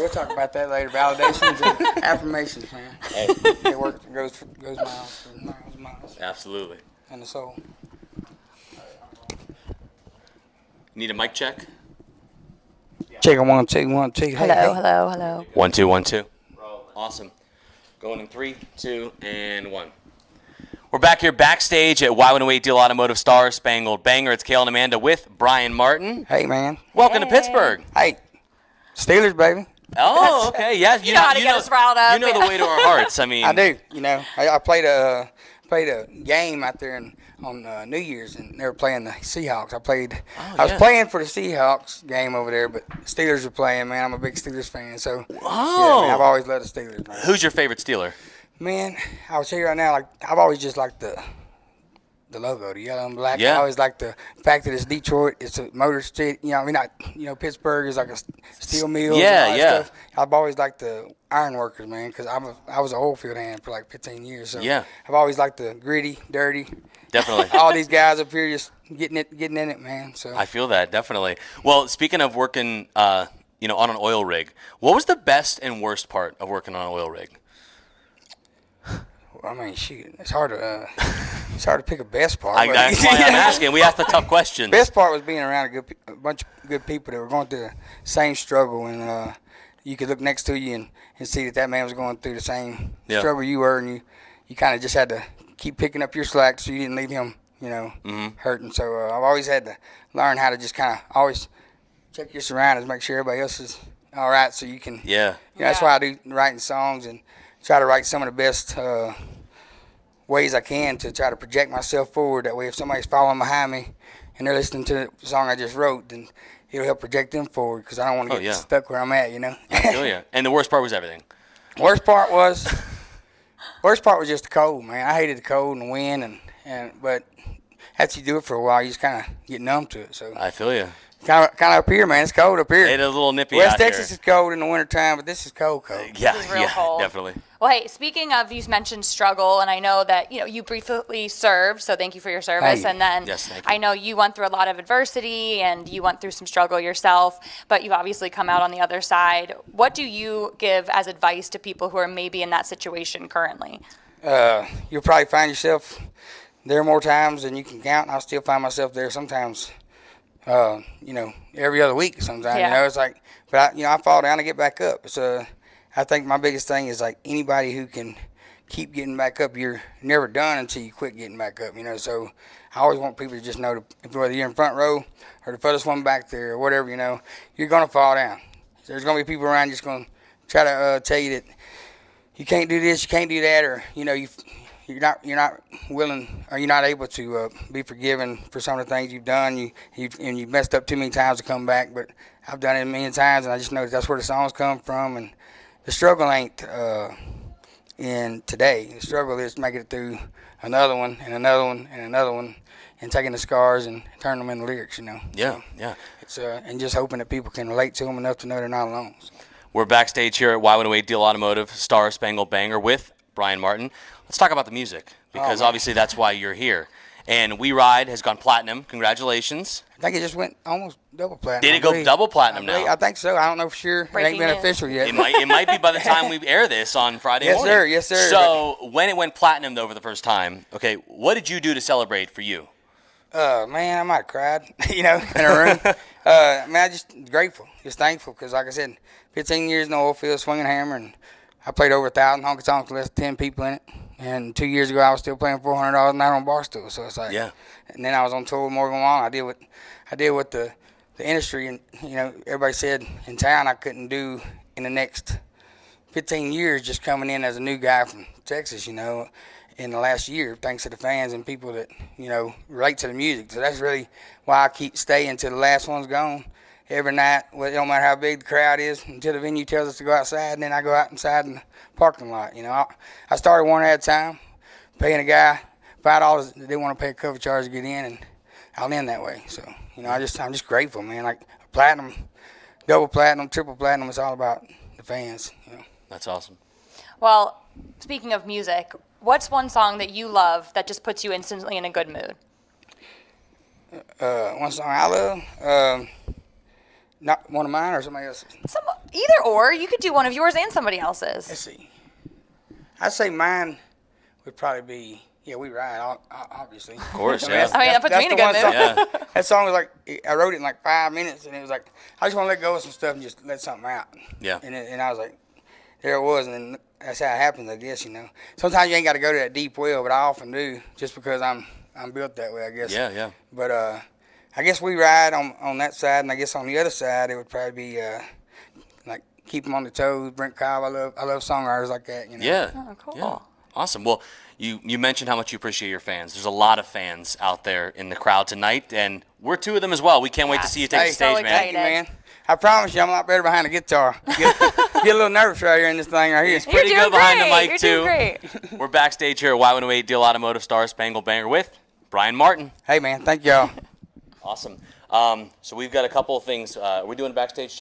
we'll talk about that later. Validations and affirmations, man. Hey. It works. It goes miles and miles and miles. Absolutely. And the soul. Need a mic check? Check it 1 2 1 2. Hello, hello, hello. 1 2 1 2. Awesome. Going in 3 2 and 1. We're back here backstage at Y108 Deal Automotive Star Spangled Banger. It's Kale and Amanda with Bryan Martin. Hey, man. Welcome to Pittsburgh. Hey, Steelers, baby. Oh, okay. Yeah, You know how to get us riled up. You know the way to our hearts. I mean, I do. You know, I played a game out there on New Year's, and they were playing the Seahawks. I was playing for the Seahawks game over there, but the Steelers were playing. Man, I'm a big Steelers fan, so yeah, man, I've always loved the Steelers. Man. Who's your favorite Steeler? Man, I was here right now. Like I've always just liked the logo, the yellow and black. Yeah. I always liked the fact that it's Detroit. It's a motor city. You know, I mean, Pittsburgh is like a steel mill. Yeah, and all that yeah. stuff. I've always liked the iron workers, man, because I was an oil field hand for like 15 years. So Yeah. I've always liked the gritty, dirty. Definitely. All these guys up here just getting in it, man. So I feel that, definitely. Well, speaking of working, on an oil rig, what was the best and worst part of working on an oil rig? I mean, shoot, it's hard to pick a best part. That's why I'm asking. We asked the tough questions. Best part was being around a bunch of good people that were going through the same struggle, and you could look next to you and see that man was going through the same struggle you were, and you kind of just had to keep picking up your slack so you didn't leave him, hurting. So I've always had to learn how to just kind of always check your surroundings, make sure everybody else is all right, so you can. Yeah. That's why I do writing songs and try to write some of the best ways I can to try to project myself forward. That way, if somebody's following behind me and they're listening to the song I just wrote, then it'll help project them forward, because I don't want to get stuck where I'm at, I feel you. And the worst part was everything. Worst part was just the cold, man. I hated the cold and the wind, but after you do it for a while, you just kind of get numb to it. So I feel you. Kind of up here, man. It's cold up here. It is a little nippy West out here. Texas is cold in the wintertime, but this is cold. Yeah, This is real cold. Definitely. Well, hey, speaking of, you mentioned struggle, and I know that you briefly served, so thank you for your service. Hey. And then Yes, thank you. I know you went through a lot of adversity, and you went through some struggle yourself, but you've obviously come out on the other side. What do you give as advice to people who are maybe in that situation currently? You'll probably find yourself there more times than you can count. I'll still find myself there sometimes. Every other week sometimes. Yeah. It's like, but I fall down and get back up. So I think my biggest thing is like anybody who can keep getting back up, you're never done until you quit getting back up. So I always want people to just know that whether you're in front row or the furthest one back there or whatever, you're gonna fall down. There's gonna be people around just gonna try to tell you that you can't do this, you can't do that, or you're not willing, or you're not able to be forgiven for some of the things you've done. You've messed up too many times to come back, but I've done it a million times, and I just know that's where the songs come from. And the struggle ain't in today. The struggle is making it through another one and another one and another one, and taking the scars and turning them into lyrics. Yeah, yeah. It's and just hoping that people can relate to them enough to know they're not alone. So. We're backstage here at Y108 Deal Automotive Star Spangled Banger with Bryan Martin. Let's talk about the music, because obviously that's why you're here. And We Ride has gone platinum. Congratulations. I think it just went almost double platinum. Did it go double platinum now? I think so. I don't know for sure. Breaking it ain't been news. official yet. It might be by the time we air this on Friday morning. Yes, sir. So when it went platinum, though, for the first time, okay, what did you do to celebrate for you? Man, I might have cried, in a room. I just grateful, just thankful, because like I said, 15 years in the oil field, swinging a hammer, and I played over 1,000 honky tonks with less than 10 people in it. And 2 years ago, I was still playing $400 a night on Barstool. So it's like, yeah. And then I was on tour with Morgan Wallen. I did what the industry, and everybody said in town I couldn't do in the next 15 years, just coming in as a new guy from Texas, in the last year, thanks to the fans and people that, relate to the music. So that's really why I keep staying until the last one's gone. Every night, it don't matter how big the crowd is, until the venue tells us to go outside, and then I go out inside in the parking lot. I started one at a time, paying a guy $5 that didn't want to pay a cover charge to get in, and I'll end that way. So, I'm just grateful, man. Like platinum, double platinum, triple platinum, it's all about the fans. That's awesome. Well, speaking of music, what's one song that you love that just puts you instantly in a good mood? One song I love, Not one of mine or somebody else's? Either or. You could do one of yours and somebody else's. Let's see. I'd say mine would probably be, yeah, We Ride, obviously. Of course, yeah. I mean, that puts me in a good mood. Yeah. That song was like, I wrote it in like 5 minutes, and it was like, I just want to let go of some stuff and just let something out. Yeah. And I was like, there it was, and then that's how it happens, I guess, you know. Sometimes you ain't got to go to that deep well, but I often do, just because I'm built that way, I guess. Yeah, yeah. But I guess We Ride on that side, and I guess on the other side, it would probably be like Keep 'Em on the Toes, Brent Cobb. I love songwriters like that, you know. Yeah. Oh, cool. Yeah. Awesome. Well, you mentioned how much you appreciate your fans. There's a lot of fans out there in the crowd tonight, and we're two of them as well. We can't wait to see you take Hey, the stage, so man. Thank you, man. I promise you, I'm a lot better behind the guitar. Get a little nervous right here in this thing right here. Pretty You're good doing behind the great. mic, You're too. doing great. We're backstage here at Y108 Deal Automotive Star Spangled Banger with Bryan Martin. Hey, man, thank y'all. Awesome. So we've got a couple of things. We're doing a backstage